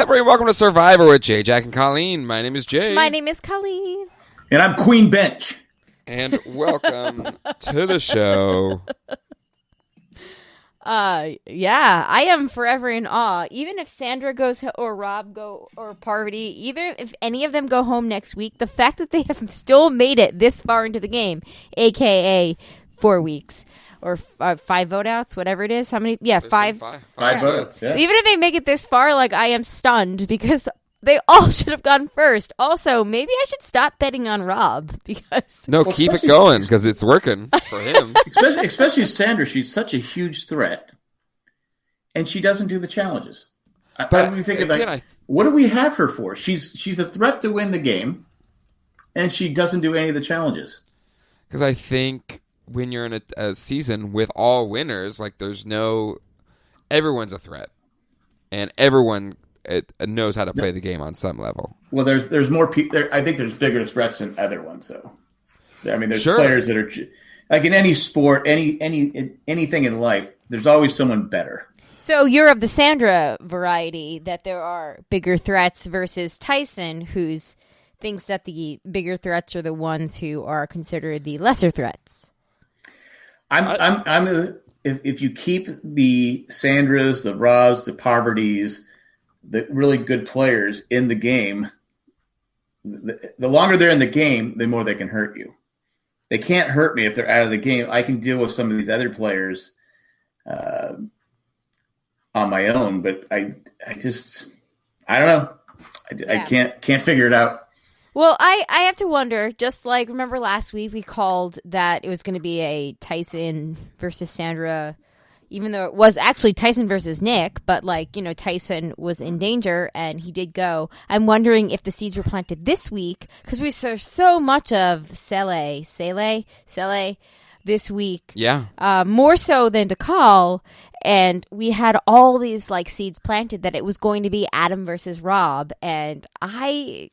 everybody. Welcome to Survivor with Jay, Jack, and Colleen. My name is Jay. My name is Colleen. And I'm Queen Bench. And welcome to the show. Yeah, I am forever in awe. Even if Sandra goes or Rob go or Parvati, either if any of them go home next week, the fact that they have still made it this far into the game, aka 4 weeks or 5 vote outs, whatever it is. How many? Yeah, five votes. Yeah. Even if they make it this far, like I am stunned because they all should have gone first. Also, maybe I should stop betting on Rob because keep it going because it's working for him. especially Sandra, she's such a huge threat, and she doesn't do the challenges. I'm thinking like, what do we have her for? She's a threat to win the game, and she doesn't do any of the challenges. Because I think when you're in a season with all winners, like everyone's a threat, and everyone knows how to play the game on some level. Well, there's more people. I think there's bigger threats than other ones, though. I mean, there's players that are like in any sport, anything in life. There's always someone better. So you're of the Sandra variety that there are bigger threats versus Tyson, who thinks that the bigger threats are the ones who are considered the lesser threats. If you keep the Sandras, the Robs, the Parvatis, the really good players in the game, the longer they're in the game, the more they can hurt you. They can't hurt me if they're out of the game. I can deal with some of these other players on my own, but I don't know. I can't figure it out. Well, I have to wonder, just like, remember last week we called that it was going to be a Tyson versus Sandra, even though it was actually Tyson versus Nick, but Tyson was in danger and he did go. I'm wondering if the seeds were planted this week because we saw so much of Sele this week. Yeah. More so than Dakal. And we had all these seeds planted that it was going to be Adam versus Rob. And I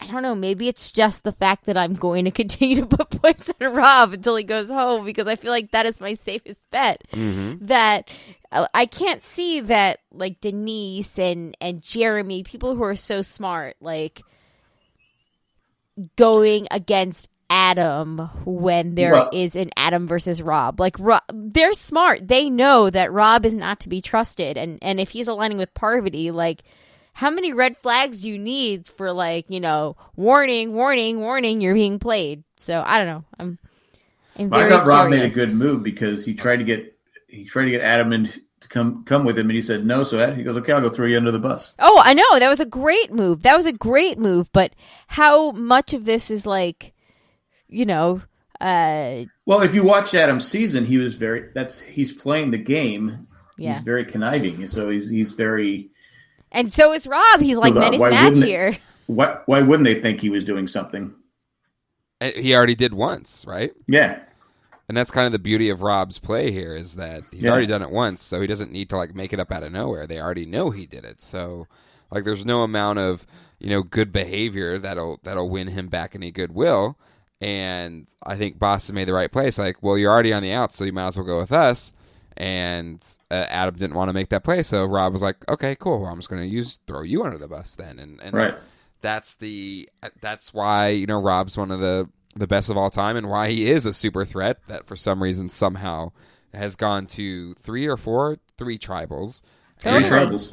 don't know, maybe it's just the fact that I'm going to continue to put points on Rob until he goes home because I feel like that is my safest bet. Mm-hmm. That I can't see that Denise and Jeremy, people who are so smart, going against Adam when there is an Adam versus Rob. They're smart. They know that Rob is not to be trusted. And if he's aligning with Parvati, how many red flags do you need for warning, you're being played? So I don't know. I'm very I thought Rob curious. made a good move because he tried to get Adam in to come with him, and he said no. So he goes, "Okay, I'll go throw you under the bus." Oh, I know, that was a great move. But how much of this is well, if you watch Adam's season, he's playing the game. Yeah. He's very conniving, so he's very. And so is Rob. He's Menace Match here. Why wouldn't they think he was doing something? He already did once, right? Yeah. And that's kind of the beauty of Rob's play here is that he's already done it once, so he doesn't need to make it up out of nowhere. They already know he did it. So there's no amount of, good behavior that'll win him back any goodwill. And I think Boston made the right place. You're already on the outs, so you might as well go with us. And Adam didn't want to make that play, so Rob was like, "Okay, cool. Well, I'm just going to throw you under the bus then." And right. That's why Rob's one of the best of all time, and why he is a super threat that for some reason somehow has gone to three tribals,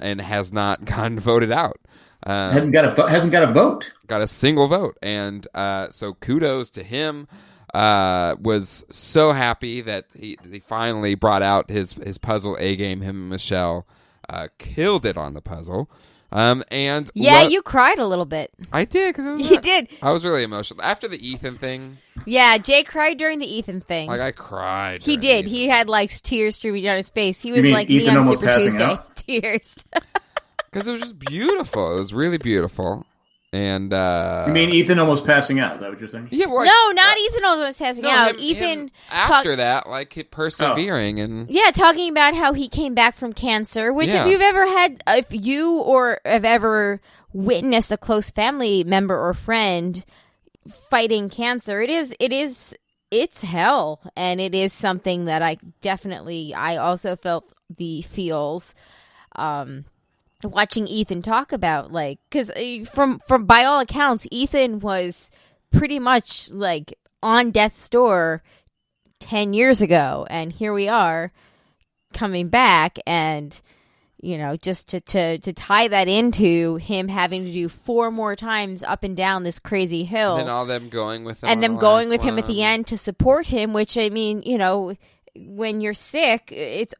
and has not gotten voted out. Hasn't got a vote. Got a single vote, and so kudos to him. Was so happy that he finally brought out his puzzle A game. Him and Michelle killed it on the puzzle. You cried a little bit. I did because you did. I was really emotional after the Ethan thing. Yeah, Jay cried during the Ethan thing. I cried. He did. He had tears streaming down his face. He was me on almost Super Tuesday. out? Tears. Because it was just beautiful. It was really beautiful. And you mean Ethan almost passing out? Is that what you're saying? Yeah. No, not Ethan almost passing out. Ethan after that, persevering and talking about how he came back from cancer. Which, if you have ever witnessed a close family member or friend fighting cancer, it's hell, and it is something that I also felt the feels. watching Ethan talk about, like, because from by all accounts, Ethan was pretty much like on death's door 10 years ago, and here we are coming back, and just to tie that into him having to do 4 more times up and down this crazy hill, and then all them going with him, and them going with him at the end to support him. Which, I mean, when you're sick, it's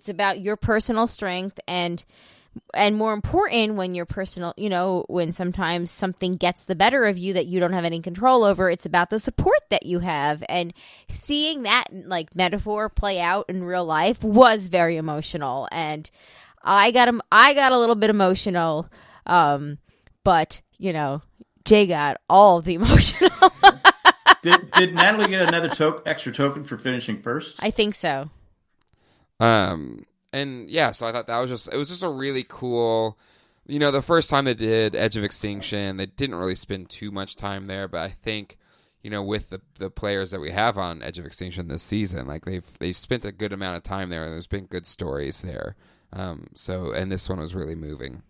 about your personal strength, and more important, when you're personal, when sometimes something gets the better of you that you don't have any control over, it's about the support that you have. And seeing that, like, metaphor play out in real life was very emotional, and I got a little bit emotional, but Jay got all the emotional. Did Natalie get another extra token for finishing first? I think so. And yeah, so I thought it was just a really cool, the first time they did Edge of Extinction, they didn't really spend too much time there, but I think, with the players that we have on Edge of Extinction this season, like they've spent a good amount of time there, and there's been good stories there. And this one was really moving.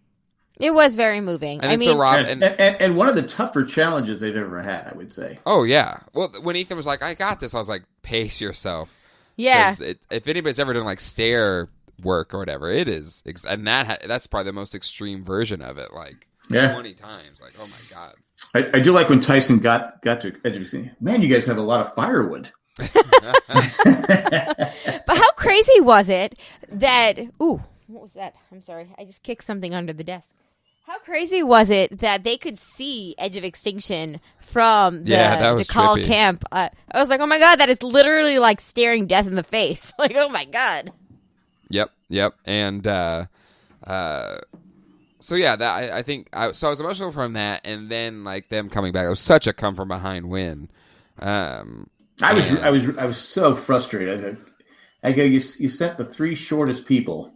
It was very moving. And so Rob, and one of the tougher challenges they've ever had, I would say. Oh yeah. Well, when Ethan was like, "I got this," I was like, "Pace yourself." Yeah. If anybody's ever done like stair work or whatever, it is, and that's probably the most extreme version of it. Like 20 times. Like, oh my god. I do like when Tyson got to Edge of Extinction. Man, you guys have a lot of firewood. But how crazy was it that? Ooh, what was that? I'm sorry, I just kicked something under the desk. How crazy was it that they could see Edge of Extinction from the call camp? I was like, oh my god, that is literally like staring death in the face. Like, oh my god. Yep. And so yeah, that I think I was emotional from that, and then like them coming back. It was such a come from behind win. I was so frustrated. I go, you sent the 3 shortest people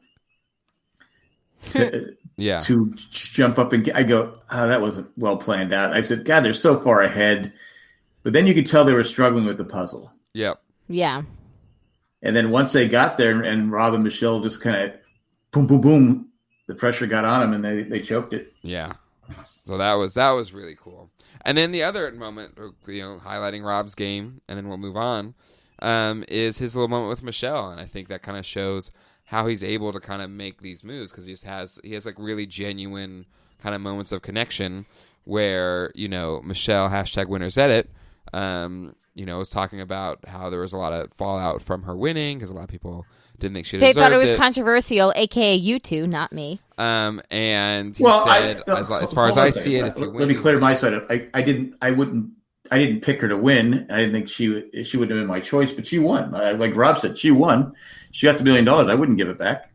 to jump up, and I go, oh, that wasn't well planned out. I said, God, they're so far ahead, but then you could tell they were struggling with the puzzle. Yep. Yeah. And then once they got there, and Rob and Michelle just kind of boom, boom, boom, the pressure got on them, and they choked it. Yeah. So that was really cool. And then the other moment, highlighting Rob's game, and then we'll move on, is his little moment with Michelle, and I think that kind of shows how he's able to kind of make these moves, because he has like really genuine kind of moments of connection where Michelle #WinnersEdit was talking about how there was a lot of fallout from her winning because a lot of people didn't think she deserved it. They thought it was controversial, aka you two, not me. And he said, as far as I see it, if you win, let me clear my side up. I didn't pick her to win. I didn't think she wouldn't have been my choice, but she won. Like Rob said, she won. She got the $1 million. I wouldn't give it back.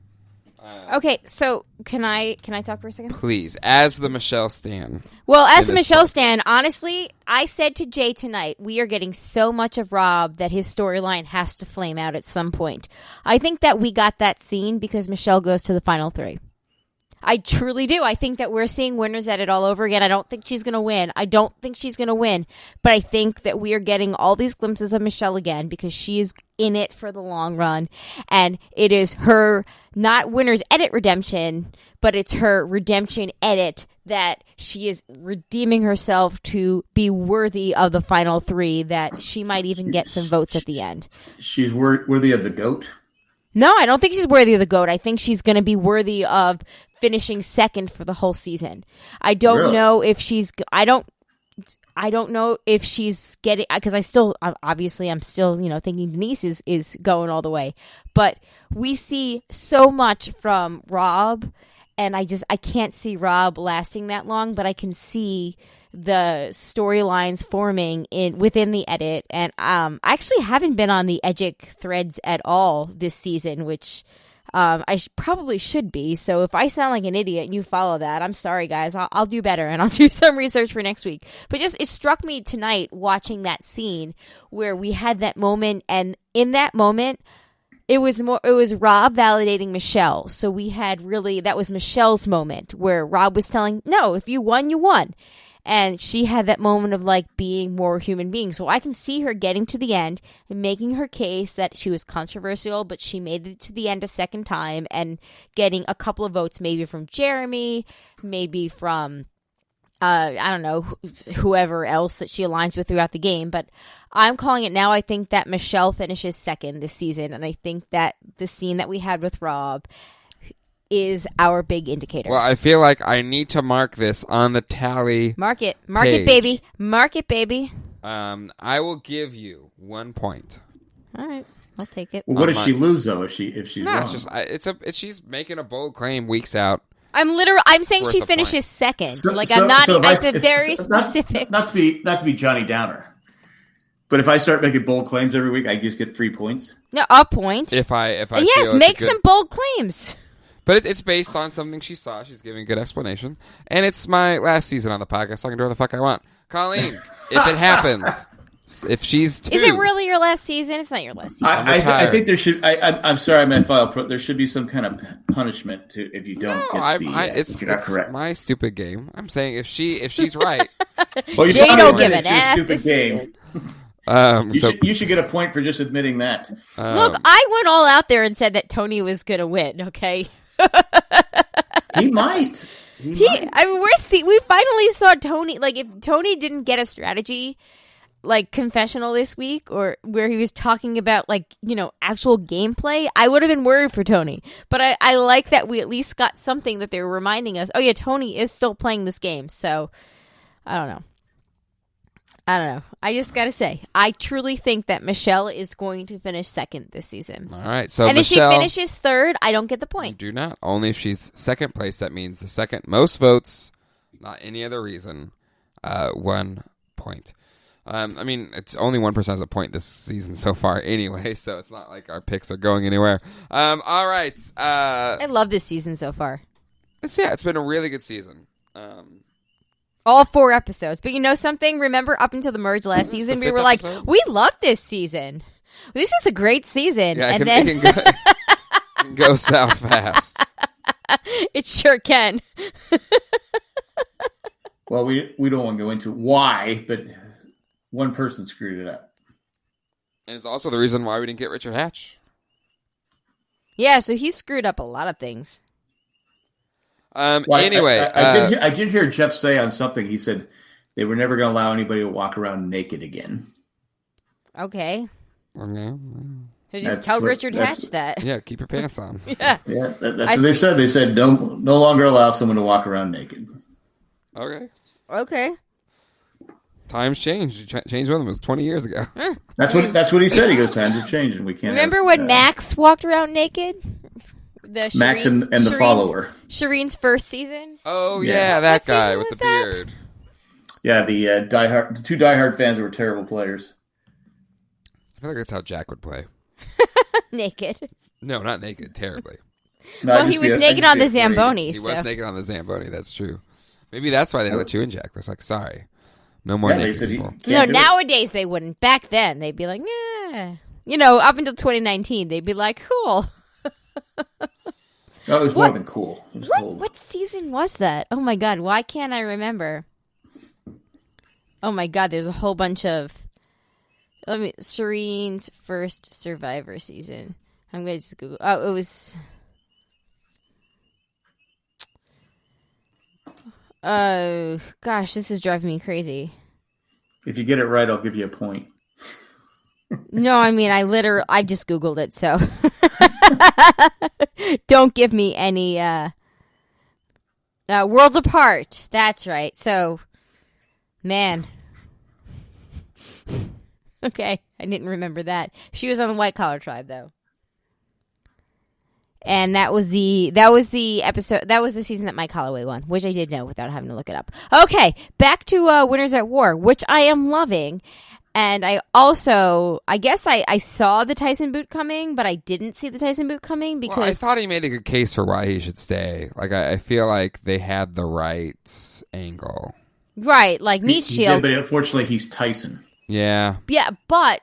Okay, so can I talk for a second? Please, as the Michelle stan. Well, as the Michelle stan, honestly, I said to Jay tonight, we are getting so much of Rob that his storyline has to flame out at some point. I think that we got that scene because Michelle goes to the final 3. I truly do. I think that we're seeing Winners at it all over again. I don't think she's going to win. But I think that we are getting all these glimpses of Michelle again because she is in it for the long run. And it is her, not Winners Edit redemption, but it's her redemption edit that she is redeeming herself to be worthy of the final 3, that she might even get some votes at the end. She's worthy of the GOAT? No, I don't think she's worthy of the GOAT. I think she's going to be worthy of finishing second for the whole season. I don't know if she's. I don't know if she's getting, because I'm still thinking Denise is going all the way. But we see so much from Rob, and I can't see Rob lasting that long. But I can see the storylines forming within the edit, and I actually haven't been on the Edgic threads at all this season, which I probably should be. So if I sound like an idiot and you follow that, I'm sorry, guys. I'll do better, and I'll do some research for next week. But it struck me tonight watching that scene where we had that moment, and in that moment, it was Rob validating Michelle. So we had that was Michelle's moment where Rob was telling, no, if you won, you won. And she had that moment of like being more human being. So I can see her getting to the end and making her case that she was controversial, but she made it to the end a second time and getting a couple of votes, maybe from Jeremy, maybe from I don't know, whoever else that she aligns with throughout the game. But I'm calling it now. I think that Michelle finishes second this season. And I think that the scene that we had with Rob is our big indicator. Well, I feel like I need to mark this on the tally. Mark it, page. baby. Mark it, baby. I will give you 1 point. All right, I'll take it. Well, what does she lose though if she's wrong? It's just she's making a bold claim weeks out. I'm saying she finishes second. I'm not. I'm very specific. Not to be Johnny Downer, but if I start making bold claims every week, I just get 3 points. No, a point. If I and yes, make some bold claims. But it's based on something she saw. She's giving a good explanation, and it's my last season on the podcast, so I can do whatever the fuck I want. Colleen, if it happens, if she's 2, is it really your last season? It's not your last season. I think there should. I'm sorry, I meant file. There should be some kind of punishment to if you don't get it's not correct. My stupid game. I'm saying if she's right. Well, you don't give an F. Stupid game. You should get a point for just admitting that. Look, I went all out there and said that Tony was going to win. Okay. He might. I mean, we finally saw Tony. Like, if Tony didn't get a strategy, like, confessional this week, or where he was talking about, like, actual gameplay, I would have been worried for Tony. But I like that we at least got something that they were reminding us. Oh yeah, Tony is still playing this game. So I don't know. I just gotta say, I truly think that Michelle is going to finish second this season. All right, so and Michelle, if she finishes third, I don't get the point. You do not. Only if she's second place. That means the second most votes, not any other reason. 1 point. I mean, it's only 1% as a point this season so far, anyway. So it's not like our picks are going anywhere. All right. I love this season so far. It's been a really good season. All 4 episodes. But you know something? Remember up until the merge last season, we were like, we love this season. This is a great season. Yeah, and it can go south fast. It sure can. Well, we don't want to go into why, but one person screwed it up. And it's also the reason why we didn't get Richard Hatch. Yeah, so he screwed up a lot of things. Anyway, I did hear Jeff say on something. He said they were never going to allow anybody to walk around naked again. Okay. Okay. So just tell Richard Hatch that. Yeah, keep your pants on. Yeah. Yeah, that's what they said. They said no longer allow someone to walk around naked. Okay. Times changed. Changed with them. It was 20 years ago. That's what he said. He goes, time to change, and we can't. Remember when Max walked around naked? Max and the follower. Shireen's first season. Oh yeah, that guy with the that? beard. Yeah, the 2 diehard fans were terrible players. I feel like that's how Jack would play. Naked. No, not naked. Terribly. No, well, he was naked on the Zamboni. He was naked on the Zamboni. That's true. Maybe that's why they didn't let you in, Jack. They're like, sorry, no more naked people. No, nowadays they wouldn't. Back then they'd be like, yeah. Up until 2019, they'd be like, cool. Oh, it was more than cool. It was cold. What season was that? Oh my god, why can't I remember? Oh my god, there's a whole bunch of Shireen's first Survivor season. I'm going to just Google. Oh, it was. Oh gosh, this is driving me crazy. If you get it right, I'll give you a point. No, I mean, I just Googled it, so don't give me any Worlds Apart. That's right. So, man. Okay, I didn't remember that. She was on the White Collar Tribe, though. And that was the episode. That was the season that Mike Holloway won, which I did know without having to look it up. Okay, back to Winners at War, which I am loving. And I guess I saw the Tyson boot coming, but I didn't see the Tyson boot coming because I thought he made a good case for why he should stay. Like I feel like they had the right angle. Right, like Meat Shield. But unfortunately, he's Tyson. Yeah. Yeah, but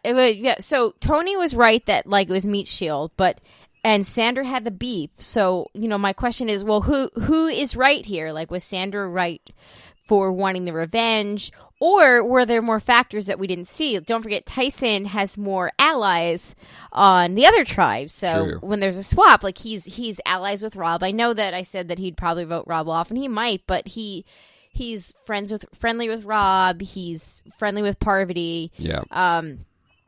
so Tony was right that like it was Meat Shield, and Sandra had the beef. So my question is, well, who is right here? Like, was Sandra right for wanting the revenge, or were there more factors that we didn't see? Don't forget, Tyson has more allies on the other tribes. So True. when there's a swap, like he's allies with Rob. I know that I said that he'd probably vote Rob off, and he might, but he's friendly with Rob. He's friendly with Parvati. Yeah.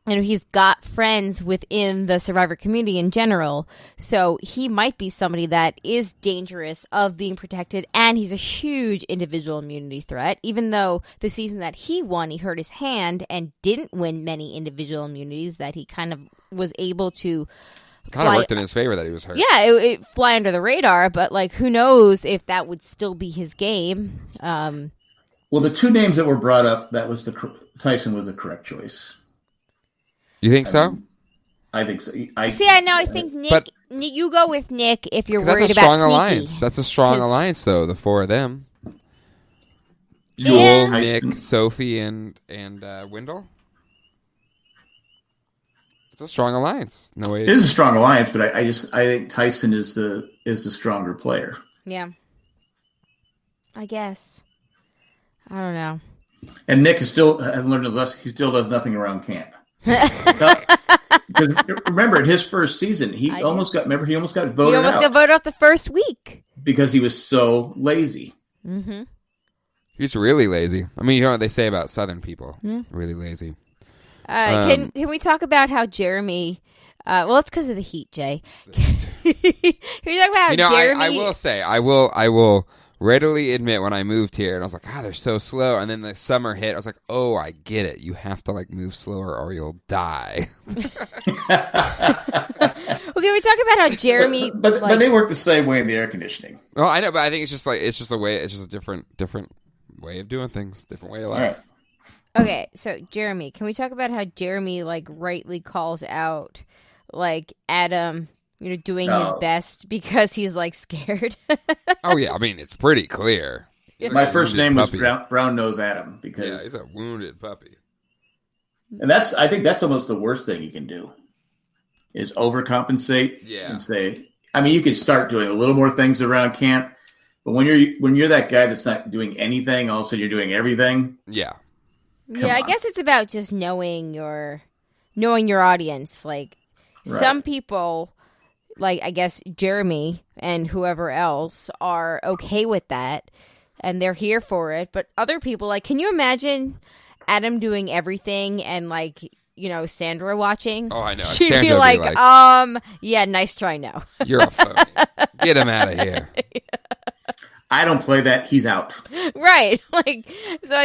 He's got friends within the Survivor community in general, so he might be somebody that is dangerous of being protected, and he's a huge individual immunity threat, even though the season that he won, he hurt his hand and didn't win many individual immunities, that he kind of was able to Kind of worked in his favor that he was hurt. Yeah, it fly under the radar, but like, who knows if that would still be his game. Well, the two names that were brought up, Tyson was the correct choice. You think so? I think so. I think Nick. You go with Nick if you're worried about That's a strong Sneaky. alliance. That's a strong alliance, though. The four of them: Yul, Nick, Sophie, and Wendell. It's a strong alliance. No way. It is a strong alliance, but I think Tyson is the stronger player. Yeah. I guess. I don't know. And Nick hasn't learned his lesson. He still does nothing around camp. Remember, in his first season, he almost got voted out. He almost got voted out the first week because he was so lazy. Mm-hmm. He's really lazy. I mean, you know what they say about Southern people? Really lazy. Can we talk about how Jeremy? Well, it's because of the heat, Jay. Can we talk about how Jeremy? I will say, I will readily admit when I moved here and I was like, they're so slow. And then the summer hit. I was like, oh, I get it. You have to like move slower or you'll die. Okay, we talk about how Jeremy, but they work the same way in the air conditioning. Well, I know, but I think it's just a different way of doing things, different way of life. All right. Okay, so Jeremy, can we talk about how Jeremy like rightly calls out like Adam, doing his best because he's like scared? Oh yeah, I mean it's pretty clear. My first name was Brown Nose Adam because he's a wounded puppy. And I think that's almost the worst thing you can do is overcompensate. Yeah. And say, I mean, you could start doing a little more things around camp, but when you're that guy that's not doing anything, all of a sudden you're doing everything. Yeah. I guess it's about just knowing your audience. Like some people, like I guess Jeremy and whoever else are okay with that and they're here for it. But other people, like, can you imagine Adam doing everything and like, Sandra watching? Oh, I know. She'd Sandra be like, yeah, nice try, no. You're a phony. Get him out of here. I don't play that. He's out. Right. Like, so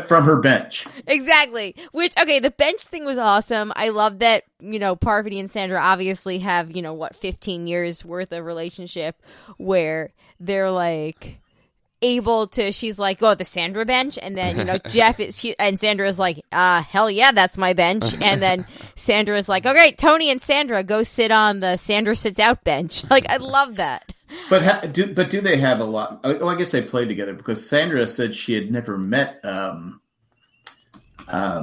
from her bench. Exactly. Which, okay, the bench thing was awesome. I love that, Parvati and Sandra obviously have, 15 years worth of relationship where they're like able to, she's like, the Sandra bench. And then, and Sandra is like, hell yeah, that's my bench. And then Sandra is like, okay, Tony and Sandra go sit on the Sandra sits out bench. Like, I love that. But do they have a lot? Oh, I guess they played together because Sandra said she had never met. She sat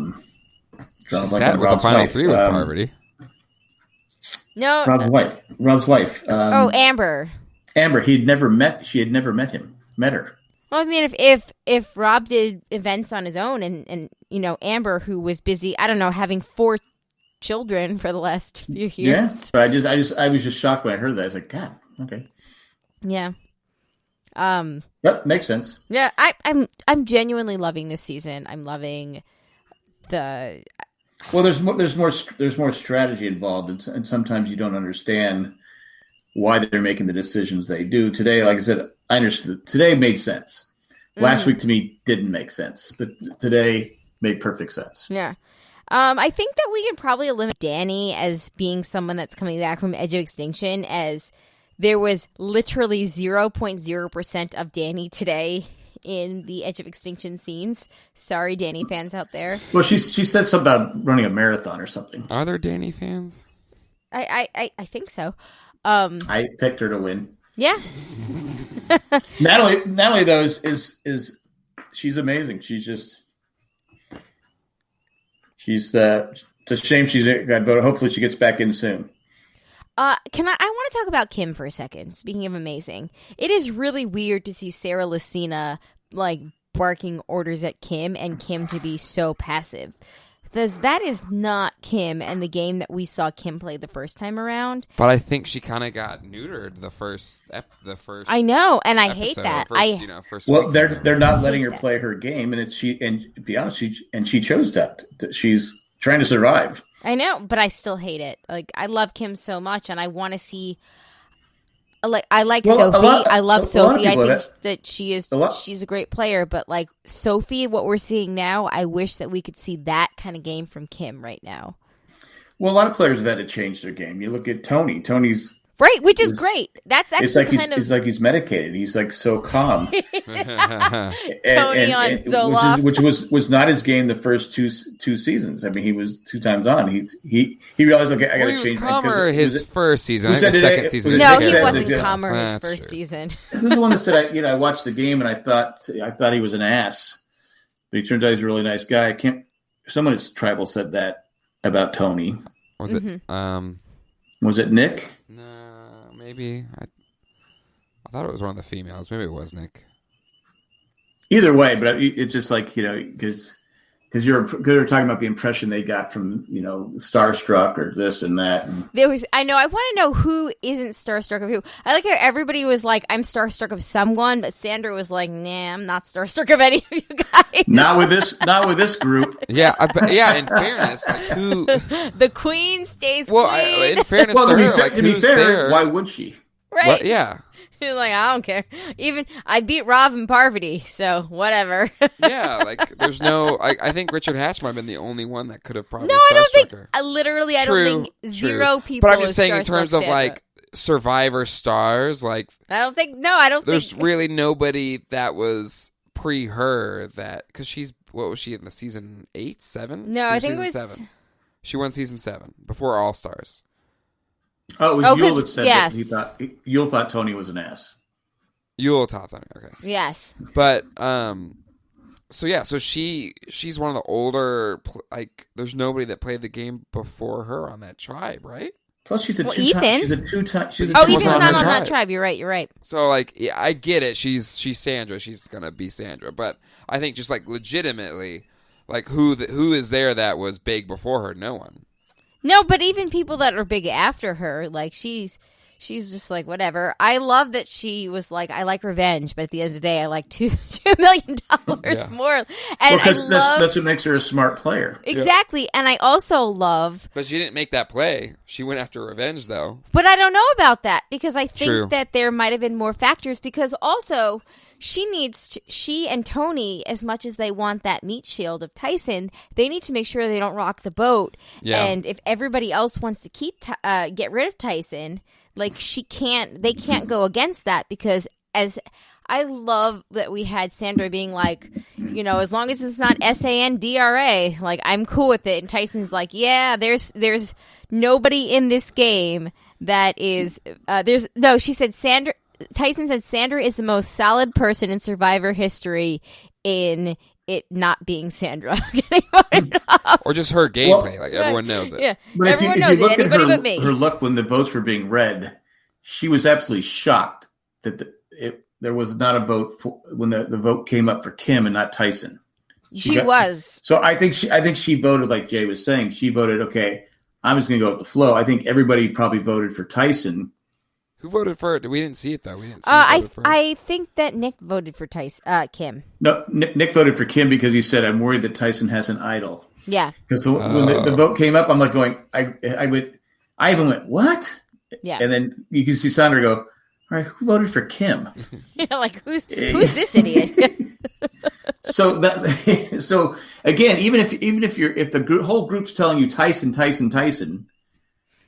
with the final three with Parvati. No, Rob's wife. Amber. Amber. She had never met her. Well, I mean, if Rob did events on his own, and Amber, who was busy, I don't know, having 4 children for the last few years. Yeah, but I was just shocked when I heard that. I was like, God, okay. Yeah. Yep, makes sense. Yeah, I'm genuinely loving this season. I'm loving the. Well, there's more strategy involved, and sometimes you don't understand why they're making the decisions they do. Today, like I said, I understood. Today made sense. Last week to me didn't make sense, but today made perfect sense. Yeah. I think that we can probably eliminate Danny as being someone that's coming back from Edge of Extinction, as there was literally 0.0% of Danny today in the Edge of Extinction scenes. Sorry, Danny fans out there. Well, she said something about running a marathon or something. Are there Danny fans? I think so. I picked her to win. Yeah. Natalie though is she's amazing. It's a shame she's got voted. Hopefully she gets back in soon. I want to talk about Kim for a second. Speaking of amazing, it is really weird to see Sarah Lucina like barking orders at Kim and Kim to be so passive. Because that is not Kim and the game that we saw Kim play the first time around. But I think she kind of got neutered the first. I know, and I episode, hate that. First well, week they're not letting her play her game, and to be honest, she chose that. She's trying to survive. I know, but I still hate it. Like, I love Kim so much, and I want to see. I like Sophie. I love Sophie. I think that she's a great player. But like Sophie, what we're seeing now, I wish that we could see that kind of game from Kim right now. Well, a lot of players have had to change their game. You look at Tony. Tony's right, which is great. That's actually it's like he's medicated. He's like so calm. Tony on Zoloft, which was not his game the first two seasons. I mean, he was 2 times on. He realized, okay, I got to change. He was calmer his first season. Second season. No, he wasn't calmer his first season. Who's the one that said, I watched the game and I thought he was an ass, but he turns out he's a really nice guy. Someone at Tribal said that about Tony. Was it? Was it Nick? No. Maybe I thought it was one of the females. Maybe it was Nick. Either way, but it's just like because you're talking about the impression they got from Starstruck or this and that. I want to know who isn't starstruck of who. I like how everybody was like, I'm starstruck of someone, but Sandra was like, nah, I'm not starstruck of any of you guys. Not with this group. Yeah, in fairness, like who the queen stays. Well, queen. In fairness to her, to be fair, there? Why would she? Right? Well, yeah. She's like, I don't care. Even I beat Rob and Parvati, so whatever. Yeah, like there's no. I think Richard Hatch might have been the only one that could have probably. No, I don't think. Her. I don't think zero people. But I'm just saying, in terms of like Survivor stars, like I don't think. No, I don't. There's really nobody that was pre her that because what was she in the season 8, 7? No, I think it was 7. She won season 7 before All Stars. Oh, it was Yule that said that Yule thought Tony was an ass. Yule thought Tony, okay. Yes. But, so she's one of the older, there's nobody that played the game before her on that tribe, right? Plus, she's a Ethan. Ethan's not on that tribe. You're right. So, I get it. She's Sandra. She's gonna be Sandra. But I think just legitimately, who is there that was big before her? No one. No, but even people that are big after her, she's just like, whatever. I love that she was like, I like revenge, but at the end of the day, I like $2 million more. And because that's what makes her a smart player. Exactly. Yeah. And I also love. But she didn't make that play. She went after revenge, though. But I don't know about that because I think that there might have been more factors because also. She and Tony, as much as they want that meat shield of Tyson, they need to make sure they don't rock the boat. Yeah. And if everybody else wants to get rid of Tyson, they can't go against that because as I love that we had Sandra being like, as long as it's not Sandra, I'm cool with it. And Tyson's like, yeah, there's nobody in this game that is, she said Tyson said Sandra is the most solid person in Survivor history in it not being Sandra. Or just her gameplay. Everyone knows it. Yeah, but everyone knows it. Anybody but me. Her luck when the votes were being read, she was absolutely shocked that there was not a vote when the vote came up for Kim and not Tyson. She was. So I think she voted like Jay was saying. She voted, okay, I'm just going to go with the flow. I think everybody probably voted for Tyson. Who voted for it? We didn't see it though. We didn't see I think that Nick voted for Kim. No, Nick voted for Kim because he said, "I'm worried that Tyson has an idol." Yeah. Because when the vote came up, I'm like going, I even went, what? Yeah. And then you can see Sandra go, all right, who voted for Kim? Who's this idiot? So again, even if the whole group's telling you Tyson.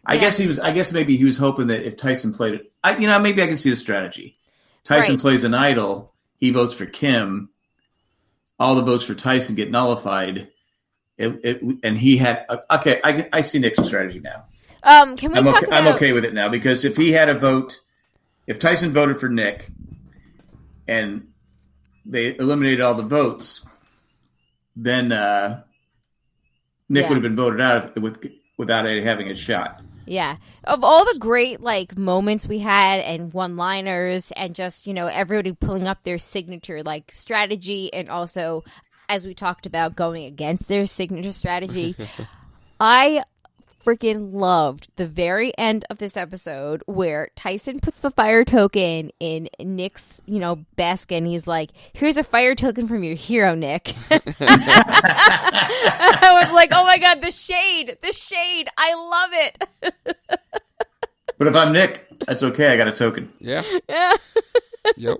I guess maybe he was hoping that if Tyson played it, maybe I can see the strategy. Tyson plays an idol, he votes for Kim, all the votes for Tyson get nullified, and he had okay. I see Nick's strategy now. Can we talk about? I'm okay with it now because if he had a vote, if Tyson voted for Nick, and they eliminated all the votes, then Nick would have been voted out without having a shot. Yeah. Of all the great like moments we had and one-liners and just, everybody pulling up their signature like strategy and also as we talked about going against their signature strategy, I freaking loved the very end of this episode where Tyson puts the fire token in Nick's, basket and he's like, here's a fire token from your hero, Nick. I was like, oh my God, the shade. I love it. But if I'm Nick, that's okay. I got a token. Yeah. Yeah. Yep.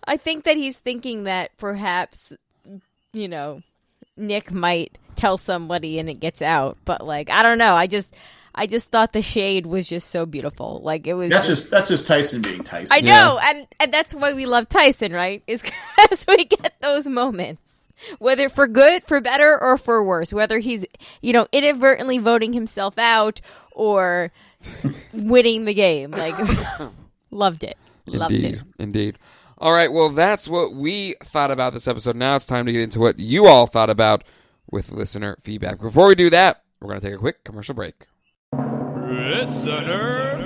I think that he's thinking that perhaps, Nick might tell somebody and it gets out, but like I don't know. I just thought the shade was just so beautiful. Like it was. That's just Tyson being Tyson. I know, and that's why we love Tyson, right? Is because we get those moments, whether for good, for better, or for worse. Whether he's inadvertently voting himself out or winning the game. Like loved it. Indeed. All right, well, that's what we thought about this episode. Now it's time to get into what you all thought about with listener feedback. Before we do that, we're going to take a quick commercial break. Listener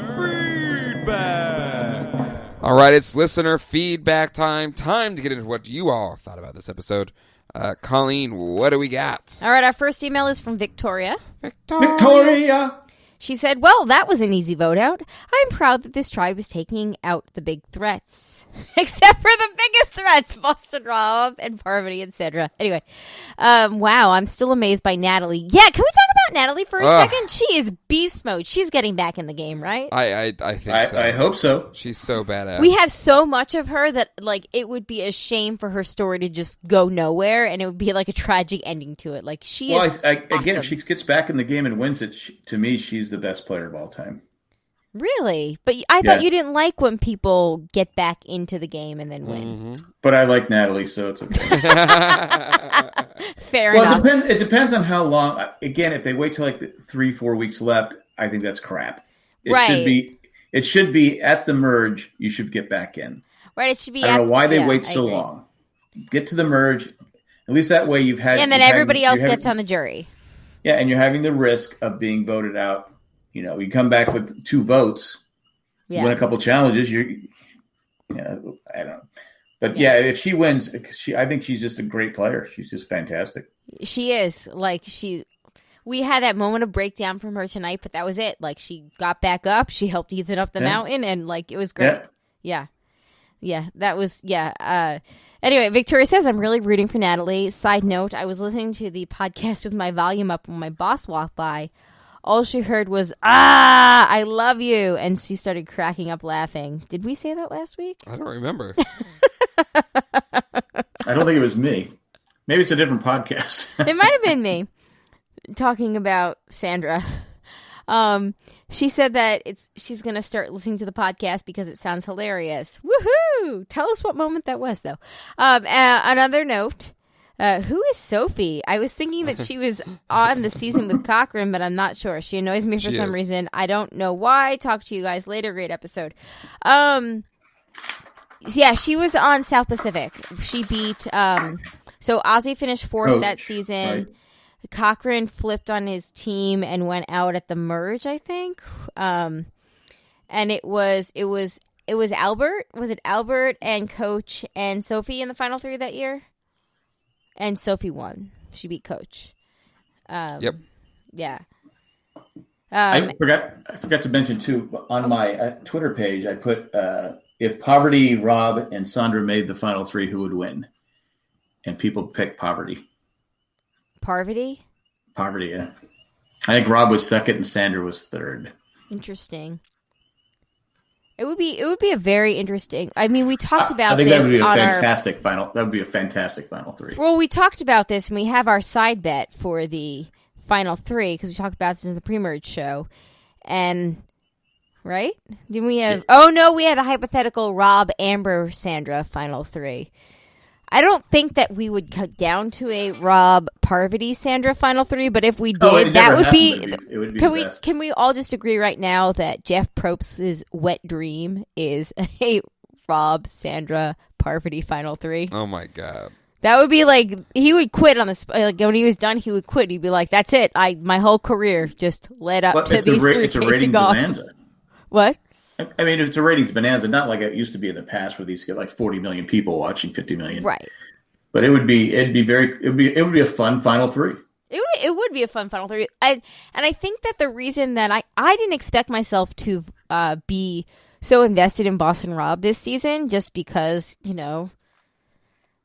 feedback. All right, it's listener feedback time. Time to get into what you all thought about this episode. Colleen, what do we got? All right, our first email is from Victoria. Victoria! She said, well, that was an easy vote out. I'm proud that this tribe is taking out the big threats. Except for the biggest threats, Boston Rob and Parvati, etc. Anyway, wow, I'm still amazed by Natalie. Yeah, can we talk about Natalie for a second? She is beast mode. She's getting back in the game, right? I think so. I hope so. She's so badass. We have so much of her that like it would be a shame for her story to just go nowhere, and it would be like a tragic ending to it. Like she is again, awesome. if she gets back in the game and wins it, to me, she's the best player of all time. Really? But I thought you didn't like when people get back into the game and then win. Mm-hmm. But I like Natalie, so it's okay. Fair enough. It depends on how long. Again, if they wait till like 3-4 weeks left, I think that's crap. It should be at the merge. You should get back in. Right. It should be. I don't know why they wait so long. Get to the merge. At least that way you've had. Yeah, and then everybody else gets on the jury. Yeah, and you're having the risk of being voted out. You come back with 2 votes, win a couple challenges. I don't know. But if she wins, I think she's just a great player. She's just fantastic. She is. We had that moment of breakdown from her tonight, but that was it. Like she got back up, she helped Ethan up the mountain, and like it was great. Yeah. That was Anyway, Victoria says, I'm really rooting for Natalie. Side note, I was listening to the podcast with my volume up when my boss walked by. All she heard was, I love you. And she started cracking up laughing. Did we say that last week? I don't remember. I don't think it was me. Maybe it's a different podcast. It might have been me talking about Sandra. She said that she's going to start listening to the podcast because it sounds hilarious. Woohoo! Tell us what moment that was, though. Another note. Who is Sophie? I was thinking that she was on the season with Cochran, but I'm not sure. She annoys me for some reason. I don't know why. Talk to you guys later. Great episode. She was on South Pacific. She beat so Ozzy finished 4th that season. Right. Cochran flipped on his team and went out at the merge, I think. And it was Albert. Was it Albert and Coach and Sophie in the final 3 that year? And Sophie won. She beat Coach. Yep. Yeah. I forgot to mention too on my Twitter page. I put if Poverty, Rob, and Sandra made the final 3, who would win? And people picked Poverty. Parvati, yeah. I think Rob was 2nd and Sandra was 3rd. Interesting. It would be a very interesting. I mean, we talked about this. I think that would be a fantastic final. That would be a fantastic final 3. Well, we talked about this, and we have our side bet for the final 3 because we talked about this in the pre-merge show, and right? Didn't we have? Oh no, we had a hypothetical Rob, Amber, Sandra final 3. I don't think that we would cut down to a Rob, Parvati, Sandra final 3, but if we did, that would be. It would be Can we all just agree right now that Jeff Probst's wet dream is a Rob, Sandra, Parvati final 3? Oh my God! That would be like he would quit on the like when he was done. He would quit. He'd be like, "That's it. My whole career just led up to these three it's a rating bonanza. What? I mean, it's a ratings bonanza, not like it used to be in the past where these get like 40 million people watching 50 million. Right. But it would be a fun final three. It would be a fun final three. And I think that the reason that I didn't expect myself to be so invested in Boston Rob this season, just because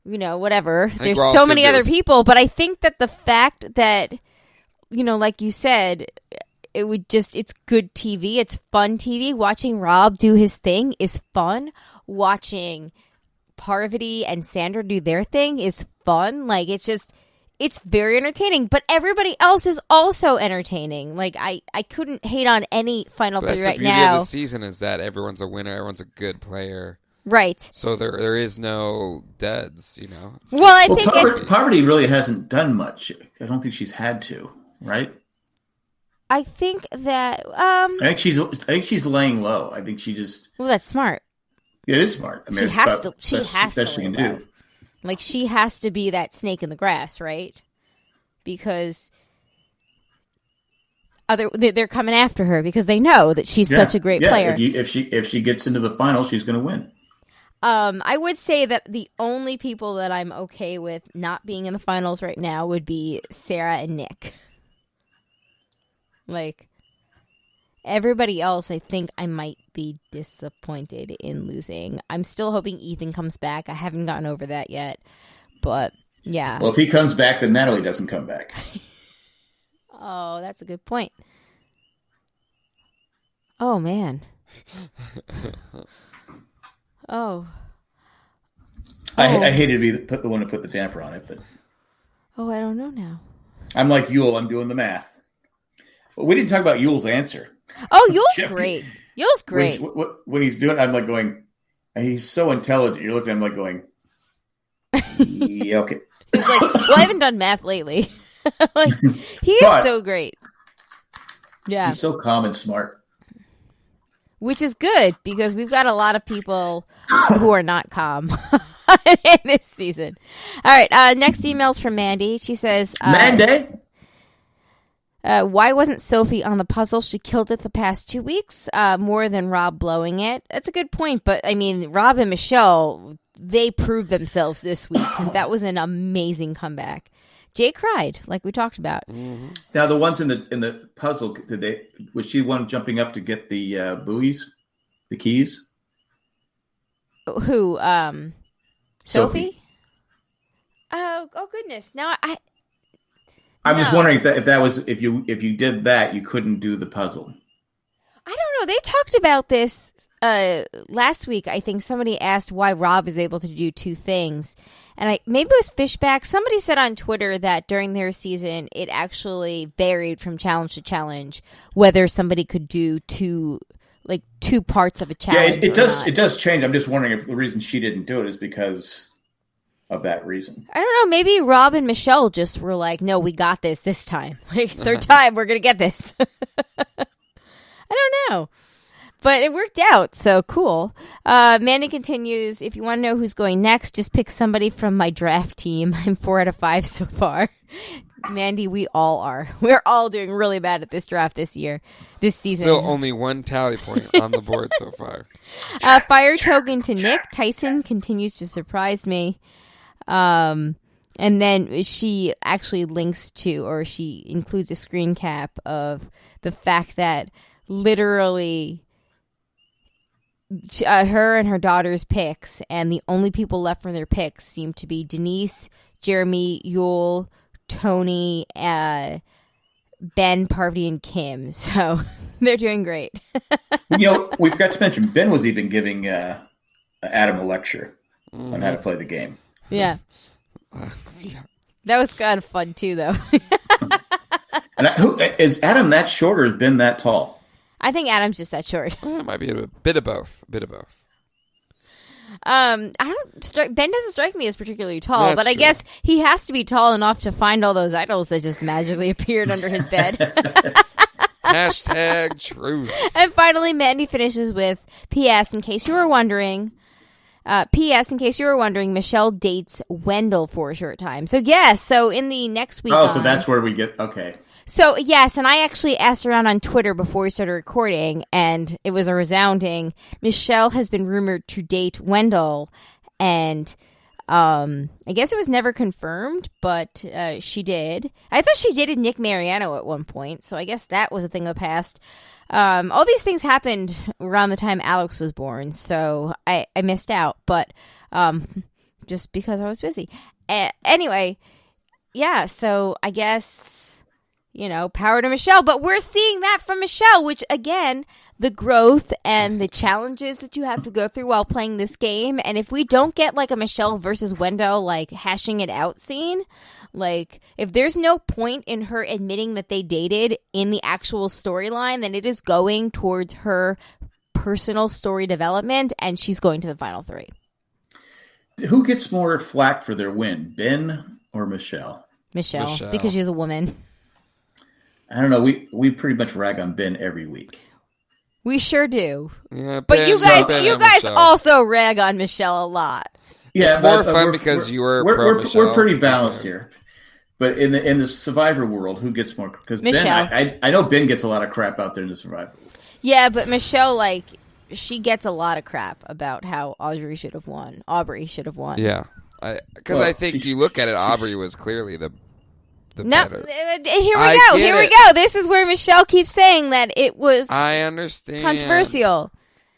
whatever. There's so many other people, but I think that the fact that, like you said, it's good TV. It's fun TV. Watching Rob do his thing is fun. Watching Parvati and Sandra do their thing is fun. Like, it's very entertaining, but everybody else is also entertaining. Like, I couldn't hate on any final three right now. The beauty of the season is that everyone's a winner. Everyone's a good player. Right. So there is no deads, Parvati really hasn't done much. I don't think she's had to, right? I think that I think she's laying low. I think she just well, that's smart. It is smart. I mean, she has to best she can do. Like, she has to be that snake in the grass, right? Because they're coming after her because they know that she's such a great player. If she gets into the final, she's going to win. I would say that the only people that I'm okay with not being in the finals right now would be Sarah and Nick. Like, everybody else, I think I might be disappointed in losing. I'm still hoping Ethan comes back. I haven't gotten over that yet. But, yeah. Well, if he comes back, then Natalie doesn't come back. Oh, that's a good point. Oh, man. Oh. I hated to be the one to put the damper on it, but. Oh, I don't know now. I'm like Yule. I'm doing the math. But we didn't talk about Yule's answer. Oh, Yule's great. Yule's great. When he's doing, I'm like going. He's so intelligent. You're looking at him like going. Yeah, okay. He's like, well, I haven't done math lately. Like, he is so great. Yeah, he's so calm and smart. Which is good, because we've got a lot of people who are not calm in this season. All right, next email's from Mandy. She says, Mandy? Why wasn't Sophie on the puzzle? She killed it the past 2 weeks, more than Rob blowing it. That's a good point, but, I mean, Rob and Michelle, they proved themselves this week. That was an amazing comeback. Jay cried, like we talked about. Mm-hmm. Now, the ones in the puzzle, was she one jumping up to get the buoys, the keys? Who? Sophie? Oh goodness! Now I'm just wondering if that was if you did that, you couldn't do the puzzle. I don't know. They talked about this last week. I think somebody asked why Rob is able to do two things. And maybe it was Fishback. Somebody said on Twitter that during their season, it actually varied from challenge to challenge, whether somebody could do two parts of a challenge. Yeah, it does change. I'm just wondering if the reason she didn't do it is because of that reason. I don't know. Maybe Rob and Michelle just were like, no, we got this time. Like, third time, we're going to get this. I don't know. But it worked out, so cool. Mandy continues, if you want to know who's going next, just pick somebody from my draft team. I'm 4 out of 5 so far. Mandy, we all are. We're all doing really bad at this draft this season. Still only one tally point on the board so far. Fire token to Nick. Tyson continues to surprise me. And then she actually links to, or she includes a screen cap of the fact that literally her and her daughter's picks, and the only people left from their picks seem to be Denise, Jeremy, Yule, Tony, Ben, Parvati, and Kim. So they're doing great. We forgot to mention Ben was even giving Adam a lecture on how to play the game. Yeah. That was kind of fun too, though. And is Adam that short or has Ben that tall? I think Adam's just that short. It might be a bit of both. Ben doesn't strike me as particularly tall, but I guess he has to be tall enough to find all those idols that just magically appeared under his bed. Hashtag truth. And finally, Mandy finishes with, P.S. in case you were wondering, P.S. In case you were wondering, Michelle dates Wendell for a short time. So yes, so in the next week. Oh, so that's where we get okay. So yes, and I actually asked around on Twitter before we started recording, and it was a resounding. Michelle has been rumored to date Wendell, and I guess it was never confirmed, but she did. I thought she dated Nick Mariano at one point, so I guess that was a thing of the past. All these things happened around the time Alex was born, so I missed out, but just because I was busy. Anyway, yeah, so I guess, power to Michelle, but we're seeing that from Michelle, which, again, the growth and the challenges that you have to go through while playing this game, and if we don't get, like, a Michelle versus Wendell, like, hashing it out scene, like, if there's no point in her admitting that they dated in the actual storyline, then it is going towards her personal story development, and she's going to the final 3. Who gets more flack for their win, Ben or Michelle? Michelle, because she's a woman. I don't know. We pretty much rag on Ben every week. We sure do. Yeah, but you guys also rag on Michelle a lot. Yeah, it's more fun because you were we're pretty balanced here. But in the Survivor world, who gets more? Because Ben, I know Ben gets a lot of crap out there in the Survivor world. Yeah, but Michelle, like, she gets a lot of crap about how Aubrey should have won. Yeah, because I think you look at it, Aubrey was clearly the better. Here we go. This is where Michelle keeps saying that it was. I understand. Controversial.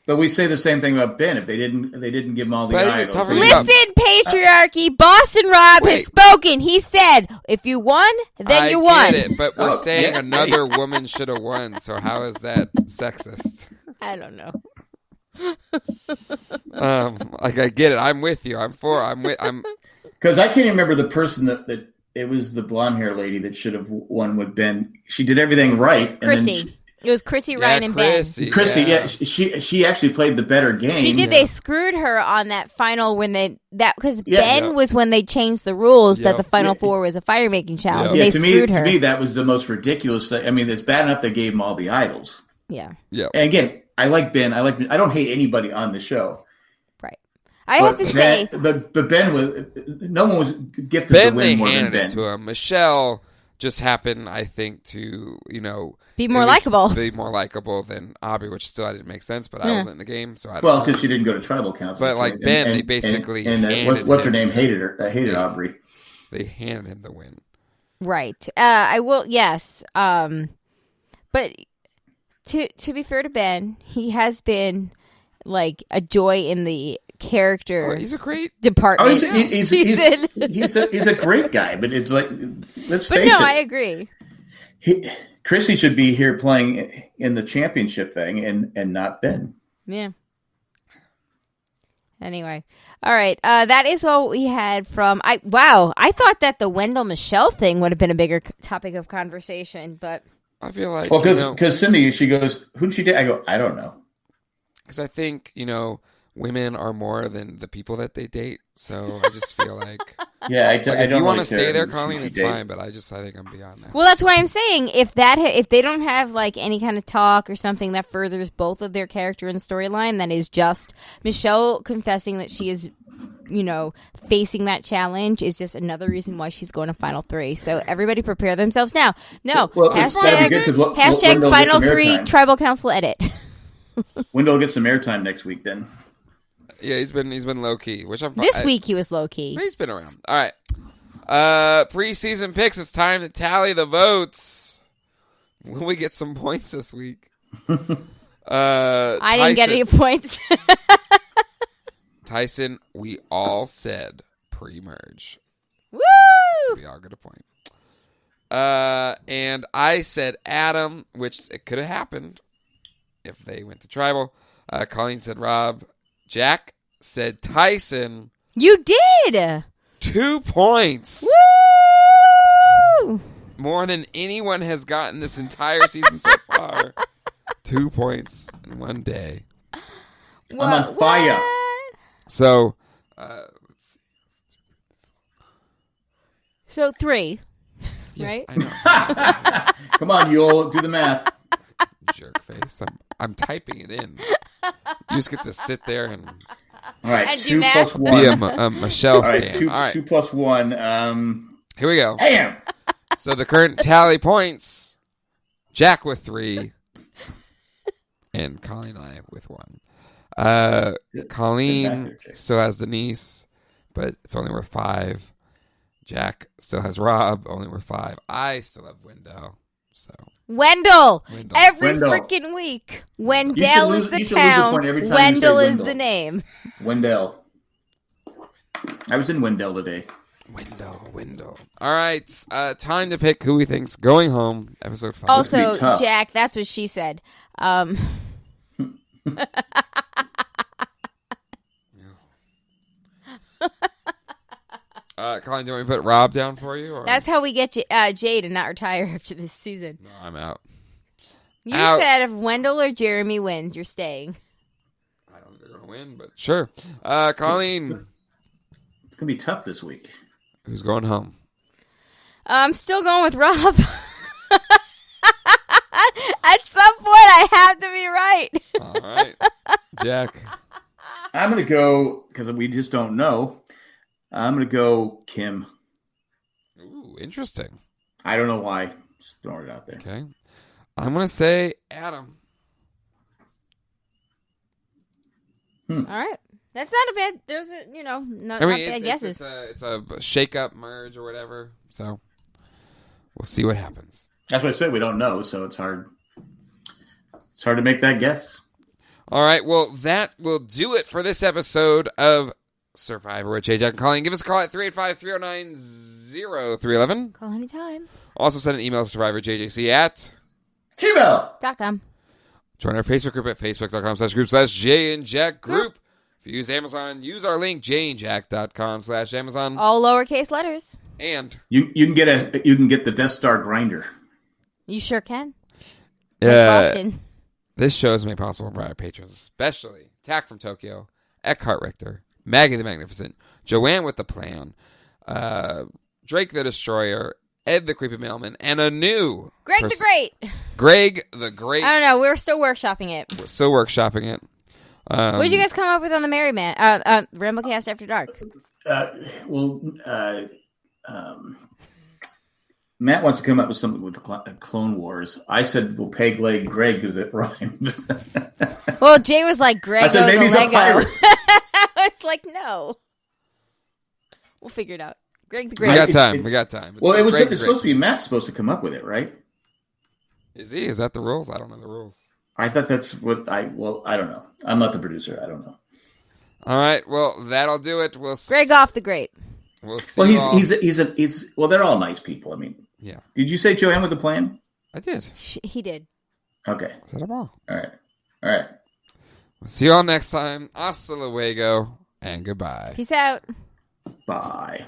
But we say the same thing about Ben. If they didn't give him all the idols. Listen, patriarchy. Boston Rob has spoken. He said, "If you won, then you won." I get it, but we're saying another woman should have won. So how is that sexist? I don't know. Like I get it. I'm with you. I'm because I can't remember the person that it was the blonde hair lady that should have won with Ben. She did everything right. Chrissy. It was Chrissy, Ryan, and Ben. Chrissy, she actually played the better game. She did. They screwed her on that final because Ben was when they changed the rules that the final 4 was a fire making challenge. Yeah, they screwed her. To me, that was the most ridiculous thing. I mean, it's bad enough they gave him all the idols. Yeah. Yeah. And again, I like Ben. I don't hate anybody on the show. Right. I have to say, but Ben was no one was gifted Ben, the win more handed than Ben. It to him. Michelle just happened, I think, to be more likable. Be more likable than Aubrey, which still didn't make sense. But I wasn't in the game, so I don't. Well, because she didn't go to tribal council. But like Ben, they basically what's her name hated Aubrey. They handed him the win. Right. I will. Yes. But to be fair to Ben, he has been like a joy in the character. He's a great department. He's a great guy, but it's like let's face it. I agree. Chrissy should be here playing in the championship thing, and not Ben. Yeah. Anyway, all right. That is what we had from. I thought that the Wendell Michelle thing would have been a bigger topic of conversation, but I feel like because Cindy, she goes, "Who'd she date?" I go, "I don't know." Because I think women are more than the people that they date. So I just feel like I don't. If you want to stay there, Colleen, it's fine. But I think I'm beyond that. Well, that's why I'm saying if they don't have like any kind of talk or something that furthers both of their character and storyline, that is just Michelle confessing that she is, facing that challenge is just another reason why she's going to Final 3. So everybody prepare themselves now. No, hashtag Final 3 Tribal Council edit. Wendell gets some airtime next week then. Yeah, he's been low key, which I'm. This week he was low key. He's been around. All right, preseason picks. It's time to tally the votes. Will we get some points this week? I didn't get any points. Tyson, we all said pre-merge. Woo! So we all get a point. And I said Adam, which it could have happened if they went to tribal. Colleen said Rob. Jack said Tyson. You did! 2 points. Woo! More than anyone has gotten this entire season so far. 2 points in one day. I'm on fire. So, let's see. So 3. Yes, right? I know. Come on, you'll do the math. Jerk face. I'm typing it in. You just get to sit there and All right, And do 2 math. plus 1. Be a Michelle All right, stand. 2, All right, 2 plus 1. here we go. Bam! So the current tally points: Jack with 3, and Colleen and I with 1. Colleen still has Denise, but it's only worth 5. Jack still has Rob, only worth 5. I still have Wendell. So Wendell. Every Wendell. freaking week. Wendell is the you should lose a town. point every time you say Wendell is Wendell. the name. Wendell. I was in Wendell today. Wendell. All right, time to pick who we think's going home. Episode 5. Also, be tough. Jack, that's what she said. Colleen, do you want me to put Rob down for you? Or? That's how we get Jay to not retire after this season. No, I'm out. You Out. said if Wendell or Jeremy wins, you're staying. I don't think they're going to win, but sure. Colleen, It's going to be tough this week. who's going home? I'm still going with Rob. At some point, I have to be right. All right. Jack. I'm going to go, because we just don't know, I'm going to go Kim. Ooh, interesting. I don't know why. Just throwing it out there. Okay. I'm going to say Adam. All right. That's not a bad. Those are, not bad guesses. It's a shake-up merge or whatever. So we'll see what happens. That's what I said. We don't know, so it's hard. It's hard to make that guess. All right. Well, that will do it for this episode of Survivor with Jay, Jack, and Colleen. Give us a call at 385-309-0311. Call anytime. Also send an email to survivorjjc at Gmail.com. Join our Facebook group at facebook.com/group/Jay and Jack group. If you use Amazon, use our link, jayandjack.com/Amazon. All lowercase letters. And You can get the Death Star grinder. You sure can. Boston. this show is made possible by our patrons, especially Tack from Tokyo, Eckhart Richter, Maggie the Magnificent, Joanne with the Plan, Drake the Destroyer, Ed the Creepy Mailman, and a new Greg the Great. Greg the Great. I don't know. We're still workshopping it. We're still workshopping it. What did you guys come up with on the Merry Man? Ramblecast After Dark. Matt wants to come up with something with Clone Wars. I said we'll peg leg Greg because it rhymes. Well, Jay was like, Greg I said maybe the he's a Lego. pirate. I was like, no. We'll figure it out. Greg the We Great. got time. We got time. Well, Greg the it's supposed to be Matt's supposed to come up with it, right? Is he? Is that the rules? I don't know the rules. I thought that's what I don't know. I'm not the producer. I don't know. All right. Well, that'll do it. Greg off the Great. We'll see. Well, you all. he's well, they're all nice people. I mean, Yeah, did you say Joanne with the Plan? I did. He did. Okay. Said them all. All right. We'll see you all next time. Hasta luego and goodbye. Peace out. Bye.